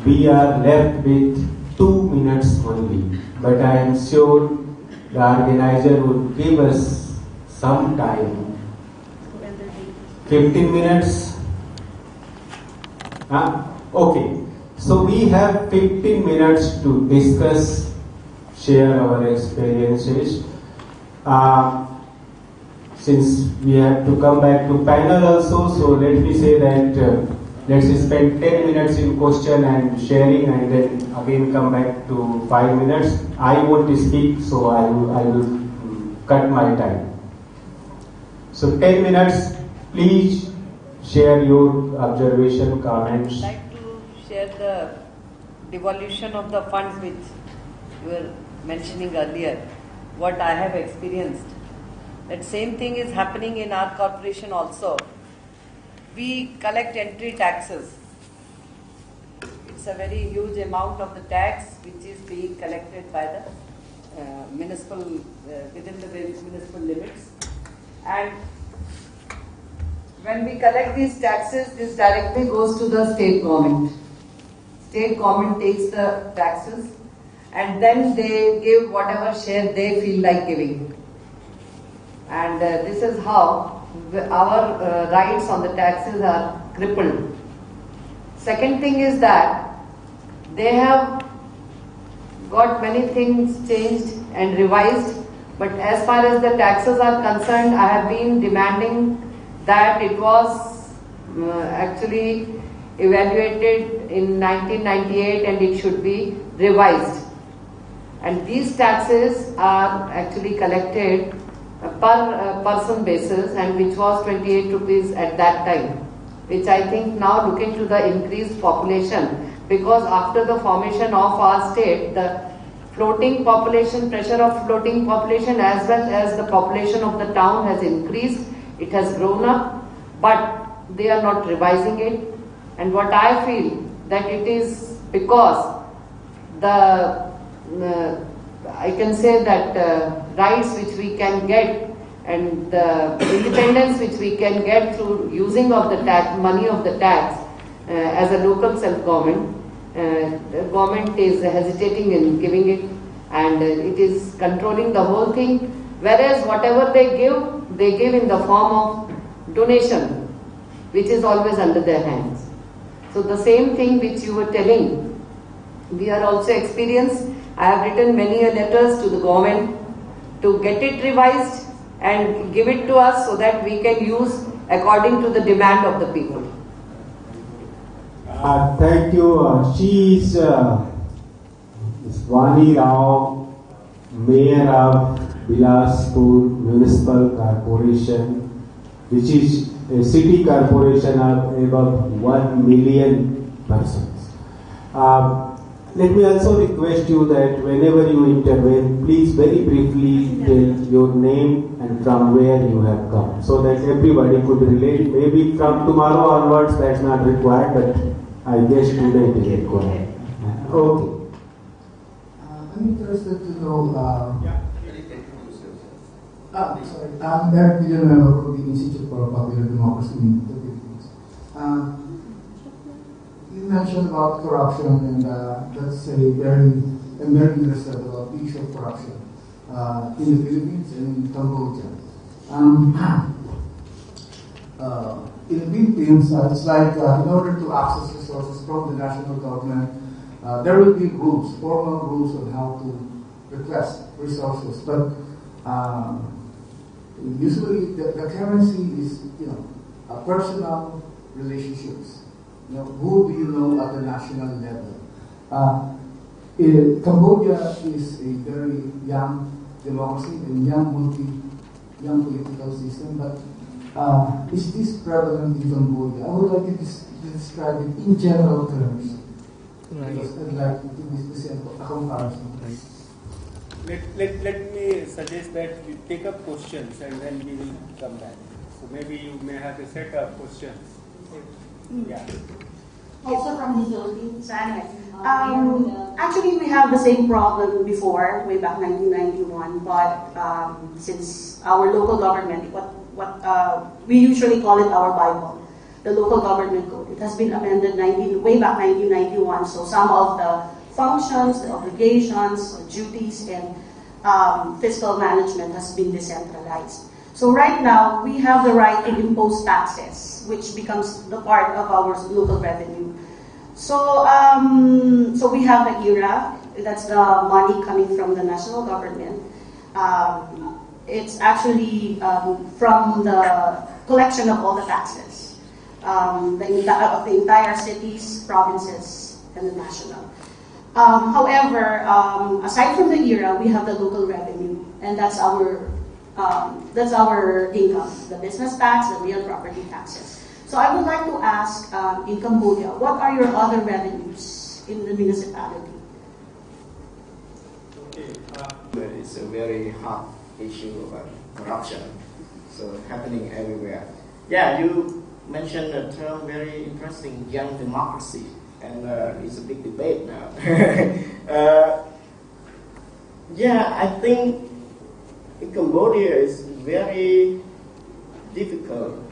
we are left with 2 minutes only. But I am sure the organizer would give us some time. 15 minutes? Okay. So we have 15 minutes to discuss, share our experiences. Since we have to come back to panel also, so let me say that let's spend 10 minutes in question and sharing, and then again come back to 5 minutes. I won't speak, so I will cut my time. So 10 minutes, please share your observation, comments. I'd like to share the devolution of the funds which you were mentioning earlier, what I have experienced. That same thing is happening in our corporation also. We collect entry taxes. It's a very huge amount of the tax which is being collected by the municipal, within the municipal limits. And when we collect these taxes, this directly goes to the state government. State government takes the taxes and then they give whatever share they feel like giving. And this is how our rights on the taxes are crippled. Second thing is that they have got many things changed and revised, but as far as the taxes are concerned, I have been demanding that it was actually evaluated in 1998 and it should be revised. And these taxes are actually collected per person basis, and which was 28 rupees at that time, which I think now, looking to the increased population, because after the formation of our state, the floating population, pressure of floating population as well as the population of the town has increased. It has grown up, but they are not revising it. And what I feel that it is because I can say that rights which we can get and the independence which we can get through using of the money of the tax as a local self-government, the government is hesitating in giving it, and it is controlling the whole thing, whereas whatever they give in the form of donation, which is always under their hands. So the same thing which you were telling, we are also experienced. I have written many letters to the government to get it revised and give it to us so that we can use according to the demand of the people. Thank you. She is Vani Rao, Mayor of Bilaspur Municipal Corporation, which is a city corporation of about 1 million persons. Let me also request you that whenever you intervene, please very briefly tell your name and from where you have come, so that everybody could relate. Maybe from tomorrow onwards that's not required, but I guess today it is required. Okay. I'm interested to know. Sorry, I'm Eric Villanueva from the Institute for Popular Democracy in the Philippines. You mentioned about corruption, and that's a very interested about the issue of corruption in the Philippines and in Cambodia. In the Philippines, it's like in order to access resources from the national government, there will be rules, formal rules on how to request resources. But usually, the currency is personal relationships. Who do you know at the national level? Cambodia is a very young democracy and young political system, but is this prevalent in Cambodia? I would like you to describe it in general terms. Because I'd like to see a comparison. Let me suggest that you take up questions and then we will come back. So maybe you may have a set of questions. Yeah. Also from the Philippines. Actually, we have the same problem before, way back 1991. But since our local government, what we usually call it our Bible, the local government code, it has been amended way back 1991. So some of the functions, the obligations, duties, and fiscal management has been decentralized. So right now, we have the right to impose taxes, which becomes the part of our local revenue. So, so we have the IRA, that's the money coming from the national government. It's actually from the collection of all the taxes, of the entire cities, provinces, and the national. However, aside from the IRA, we have the local revenue, and that's our income, the business tax, the real property taxes. So I would like to ask, in Cambodia, what are your other revenues in the municipality? Okay, it's a very hot issue about corruption, so happening everywhere. Yeah, you mentioned a term very interesting, young democracy, and it's a big debate now. Yeah, I think in Cambodia is very difficult.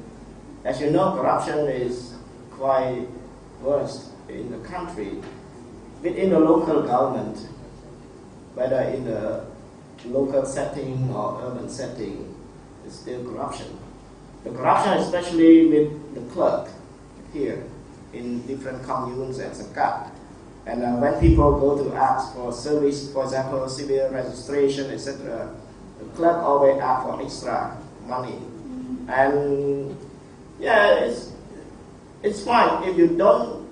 As you know, corruption is quite worse in the country. Within the local government, whether in the local setting or urban setting, is still corruption. The corruption, especially with the clerk here in different communes and zakat. And when people go to ask for service, for example, civil registration, etc., the clerk always asks for extra money. And yeah, it's fine if you don't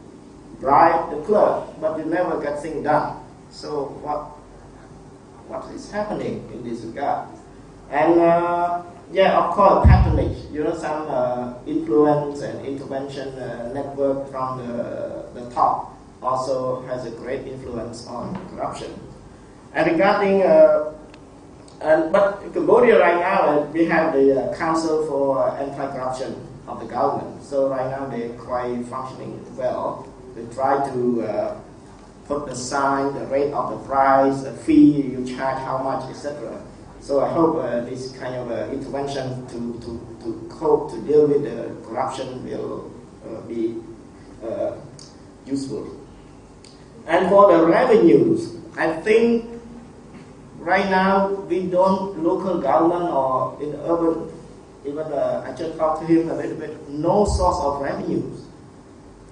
bribe the clerk, but you never get things done. So what is happening in this regard? And yeah, of course, patronage. You know, some influence and intervention network from the top also has a great influence on corruption. And regarding, but Cambodia right now, we have the Council for Anti-Corruption of the government. So right now they're quite functioning well. They try to put the sign, the rate of the price, the fee you charge, how much, etc. So I hope this kind of intervention to cope, to deal with the corruption will be useful. And for the revenues, I think right now we don't, local government or in urban, even I just talked to him a little bit, no source of revenues.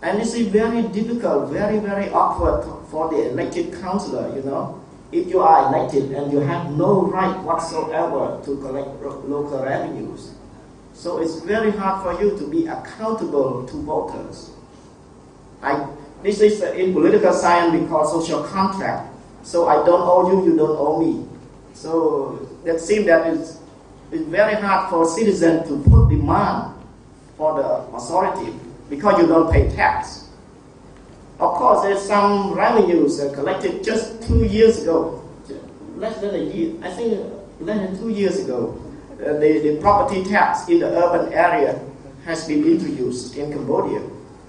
And this is very difficult, very, very awkward for the elected councillor, you know. If you are elected and you have no right whatsoever to collect local revenues. So it's very hard for you to be accountable to voters. This is in political science we call social contract. So I don't owe you, you don't owe me. So that seems that it's very hard for citizens to put demand for the authority because you don't pay tax. Of course, there's some revenues collected just 2 years ago, less than a year, I think less than 2 years ago. The property tax in the urban area has been introduced in Cambodia.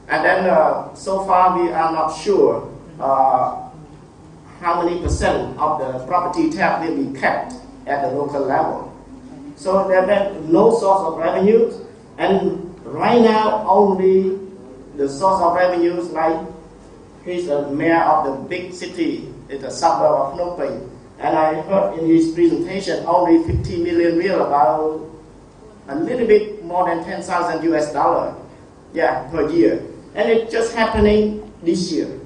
And then so far we are not sure how many percent of the property tax will be kept at the local level. So there are no source of revenues, and right now only the source of revenues, like he's a mayor of the big city in the suburb of Phnom Penh, and I heard in his presentation only 50 million real, about a little bit more than $10,000 per year. And it's just happening this year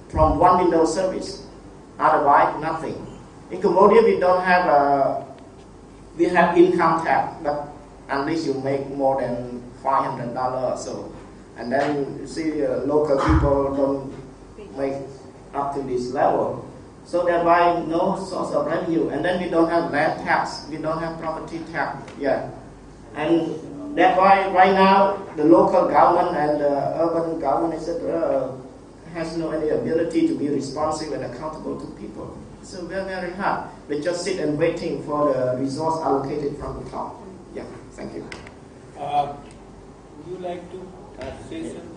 from one window service. Otherwise, nothing. In Cambodia, we don't have we have income tax, but unless you make more than $500 or so, and then you see local people don't make up to this level. So that's why no source of revenue. And then we don't have land tax, we don't have property tax yet. And that's why right now the local government and the urban government, etc., has no any ability to be responsive and accountable to people. So very, very hard. They just sit and waiting for the resource allocated from the top. Yeah, thank you. Would you like to say something?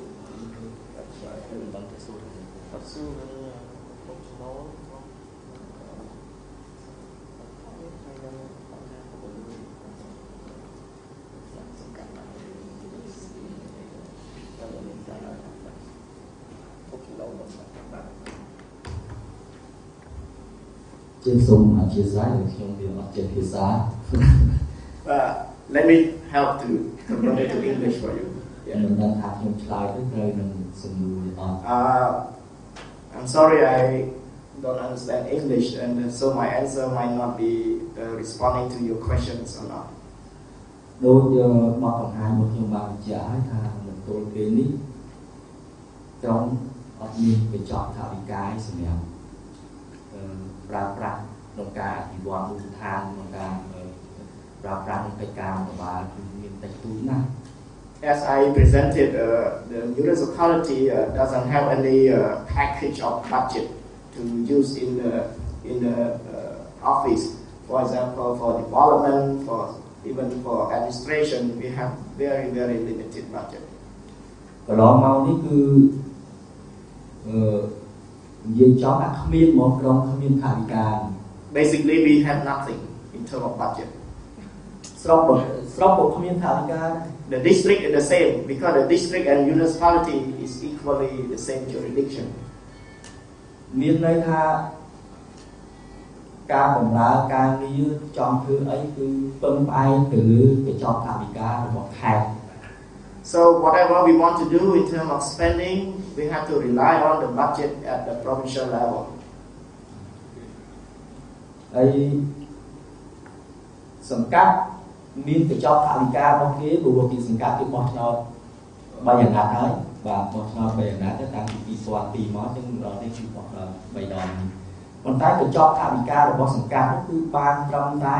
Let me help to convert it to English for you. I'm sorry I don't understand English, and so my answer might not be responding to your questions or not. ដូចបទបង្ហាញមកខ្ញុំបានបញ្ជាក់ហើយថានៅទល់ពេលនេះត្រង់អត់មានកញ្ចក់ថវិកាសម្រាប់ប្រើប្រាស់ក្នុងការអភិវឌ្ឍមូលដ្ឋានក្នុងការប្រើប្រាស់ក្នុងកិច្ចការរដ្ឋបាលគឺមានតិចតួចណាស់ As I presented, the municipality doesn't have any package of budget to use in the office. For example, for development, even for administration, we have very, very limited budget. កន្លងមកនេះគឺនិយាយចំថាគ្មានមកក្រុងគ្មានថវិកា Basically, we have nothing in terms of budget. ស្រុកក៏គ្មានថវិកា The district is the same because the district and municipality is equally the same jurisdiction. មានន័យថាការបម្រើការងារចង់ធ្វើអីគឺពឹងផ្អែកទៅលើកញ្ចក់ថវិការបស់ខេត្ត So whatever we want to do in terms of spending, we have to rely on the budget at the provincial level. ហើយសង្កាត់មានកញ្ចក់ថវិការបស់គេព្រោះទីសង្កាត់គេបោះឆ្នោត3អាណត្តិហើយបាទបោះឆ្នោត3អាណត្តិតាំងពី2002មកចឹងដល់នេះគឺបោះ3ដងប៉ុន្តែកញ្ចក់ថវិការបស់សង្កាត់នោះគឺបានត្រឹមតែ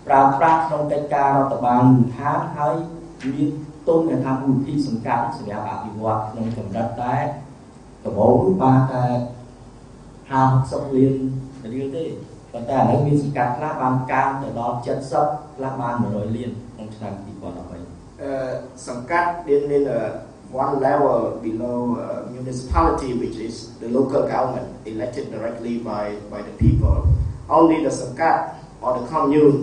ប្រើប្រាស់ក្នុងកិច្ចការរដ្ឋបាលមូលដ្ឋានហើយមានទុនដែលថាមូលនិធិសង្កាត់សម្រាប់អភិវឌ្ឍក្នុងកម្រិតតែដំបូងគឺបានតែ 50 លានរៀលទេប៉ុន្តែឥឡូវមានសង្កាត់ខ្លះបានកើនទៅដល់70ខ្លះបាន100លានក្នុងឆ្នាំ2013 Sangkat in one level below municipality, which is the local government elected directly by the people. Only the Sangkat or the commune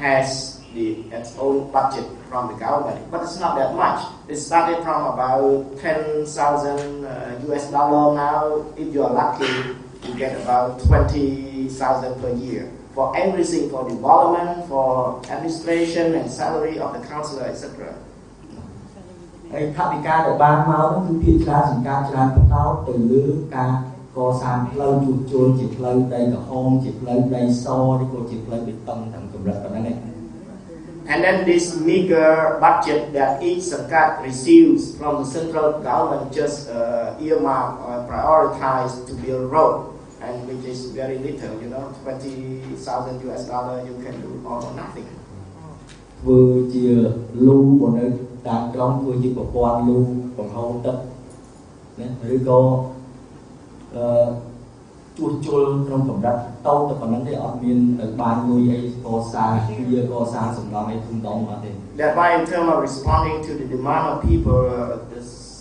has its own budget from the government, but it's not that much. It started from about 10,000 US dollar. Now, if you are lucky, you get about 20,000 per year for everything, for development, for administration and salary of the councillor, etc. ហើយថវិកាដែលបានមកនោះគឺភាគច្រើនសង្កាត់ច្រើនផ្ដោតទៅលើការកសាងផ្លូវជួសជុលជាផ្លូវដីក្រហមជាផ្លូវដីសឬក៏ជាផ្លូវបេតុងតាមកម្រិតប៉ុណ្ណឹងឯង And then this meager budget that each Sangkat receives from the central government just earmark or prioritize to build road, and which is very little, 20,000 US dollar you can do almost nothing. ធ្វើជាលូមកនៅតាមក្រុងធ្វើជាប្រព័ន្ធលូបង្ហូរទឹកណាឬក៏ជួសជុលក្នុងកម្រិតតូចតែប៉ុណ្្នឹងទេអត់មានទៅបានលុយអីកសាងសំណង់អីធំដុំអត់ទេ That why in terms of responding to the demand of people, the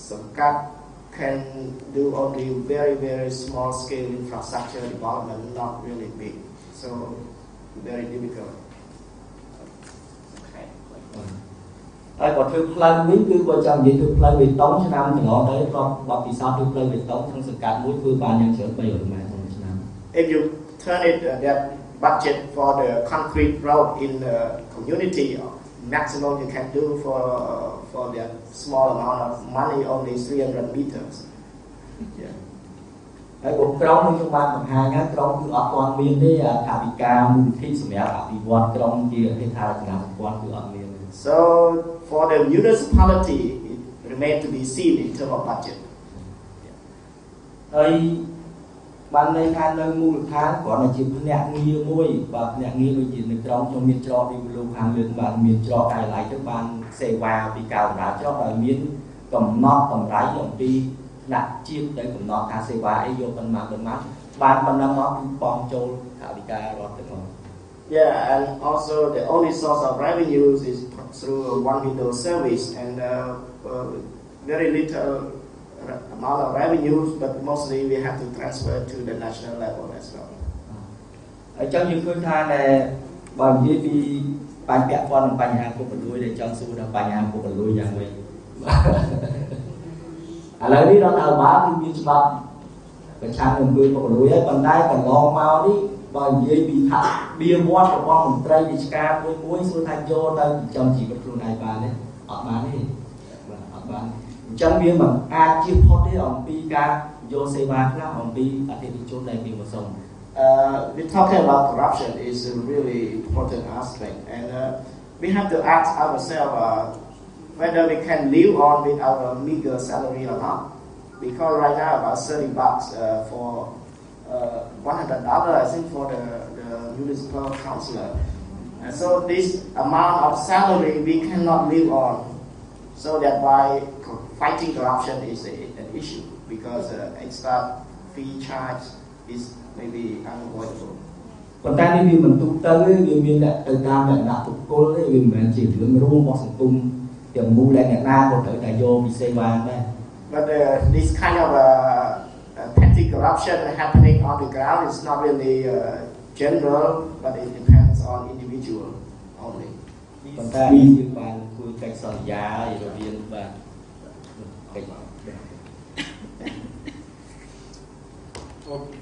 Sangkat can do only very, very small scale infrastructure development, not really big. So very difficult. ហើយបើធ្វើផ្លូវវិញគឺបើចង់និយាយធ្វើផ្លូវបេតុងឆ្នាំកន្លងទៅធ្លាប់បទពិសោធន៍ធ្វើផ្លូវបេតុងក្នុងសង្កាត់មួយធ្វើបានយ៉ាងច្រើន300ម៉ែត្រក្នុងឆ្នាំ If you turn it that budget for the concrete road in the community, maximum you can do for that small amount of money only 300 meters. Yeah. ហើយបើក្រុងនេះខ្ញុំបានបង្ហាញថាក្រុងគឺអត់ទាន់មានទេថាវិការមូលនិធិសម្រាប់អភិវឌ្ឍក្រុងជាហេដ្ឋារចនាសម្ព័ន្ធគឺអត់មាន So for the municipality, it remains to be seen in terms of budget. ហើយបានន័យថានៅមូលដ្ឋានគ្រាន់តែជាភ្នាក់ងារមួយបាទភ្នាក់ងារដូចជានៅក្រុងខ្ញុំមានច្រកពីលោកខាងលើបានមានច្រកកែឡាយទៅបានសេវាពីការបណ្ដាច្រកហើយមានកំណត់តម្លៃអំពីថ្នាក់ជាតិទៅកំណត់ការសេវាអីយកប៉ុន្មានបានប៉ុណ្ណឹងមកគឺបង់ចូលថវិការដ្ឋទាំងអស់ Yeah, and also the only source of revenues is through one window service, and very little amount of revenues, but mostly we have to transfer to the national level as well. អញ្ចឹងយើងឃើញថាដែលបើនិយាយពីបញ្ហាព័ន្ធនឹងបញ្ហាពុករលួយដែលចង់សួរថាបញ្ហាពុករលួយយ៉ាងម៉េចឥឡូវនេះរដ្ឋាភិបាលគឺមានច្បាប់ប្រឆាំងនឹងពុករលួយហើយប៉ុន្តែកន្លងមកនេះបើនិយាយពីថាបៀវត្តរបស់មន្ត្រីរាជការមួយសួរថាយកទៅចិញ្ចឹមជីវិតខ្លួនឯងបានទេអត់បានទេបាទអត់បានអញ្ចឹងវាមិនអាចជៀសផុតទេអំពីការយកសេវាខ្លះអំពីអតិថិជនដែលមានប្រសង We're talking about corruption is a really important aspect, and we have to ask ourselves whether we can live on with our meager salary or not. Because right now about $30 for $100, I think, for the municipal councillor. And so this amount of salary we cannot live on. So that by fighting corruption is an issue, because extra fee charge is maybe unavoidable. ប៉ុន្តែនេះវាមិនទូទៅទេវាមានទៅតាមលក្ខណៈបុគ្គលទេវាមិនមែនជារឿងរួមរបស់សង្គមទាំងមូលដែលអ្នកណាក៏ត្រូវតែយកពីសេវាដែរ But this kind of petty corruption happening on the ground is not really general, but it depends on individual only. ប៉ុន្តែយើងបានគួរកិច្ចសន្យាឲ្យរវាងបាទ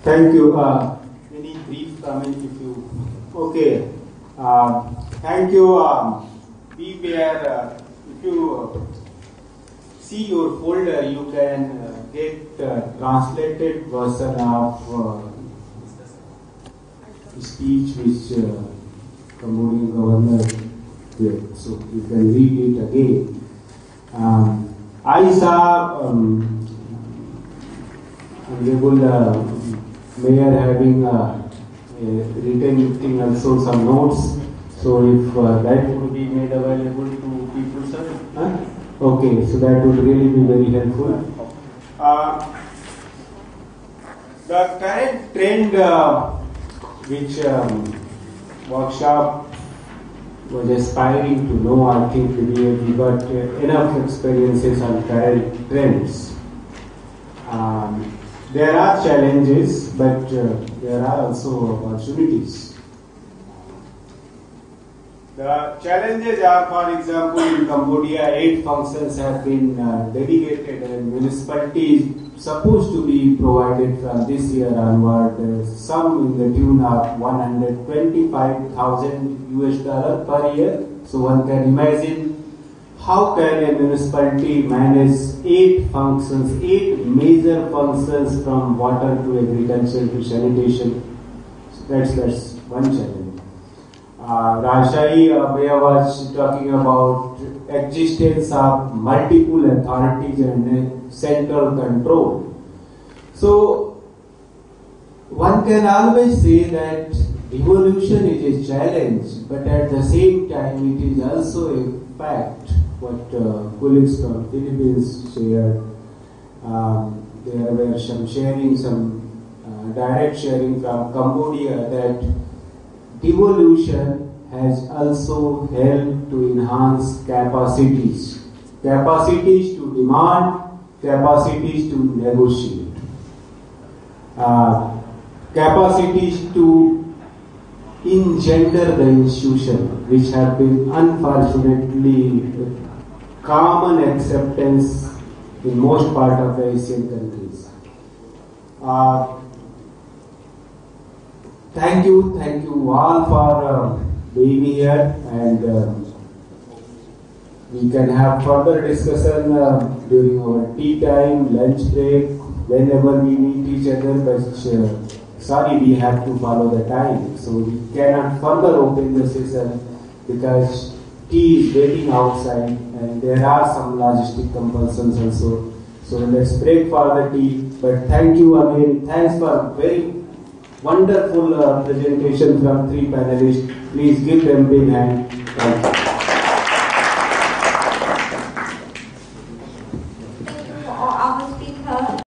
Thank you. Any brief comment if you... Okay. Thank you. We were, if you see your folder, you can get translated version of speech which Cambodian governor did. So you can read it again. I saw Honorable Mayor having written also some notes. So if that would be made available to people, sir. Okay, so that would really be very helpful. The current trend which workshop was aspiring to know, I think we got enough experiences on current trends. There are challenges, but there are also opportunities. The challenges are, for example, in Cambodia, 8 functions have been dedicated, and municipality is supposed to be provided from this year onward, some in the tune of $125,000 per year. So one can imagine how can a municipality manage 8 functions, 8 major functions, from water to agriculture to sanitation. So that's one challenge. Rajshahi Mayor was talking about existence of multiple authorities and central control. So one can always say that devolution is a challenge, but at the same time it is also a fact. What colleagues from Philippines shared, there were some sharing, direct sharing from Cambodia, that devolution has also helped to enhance capacities to demand, capacities to negotiate, capacities to engender the institution, which have been unfortunately common acceptance in most part of the Asian countries. Thank you all for being here, and we can have further discussion during our tea time, lunch break, whenever we meet each other, but sorry, we have to follow the time, so we cannot further open the session because tea is waiting outside and there are some logistic compulsions also. So let's break for the tea, but thank you again. Thanks for very wonderful presentation from 3 panelists. Please give them a big hand. Thank you.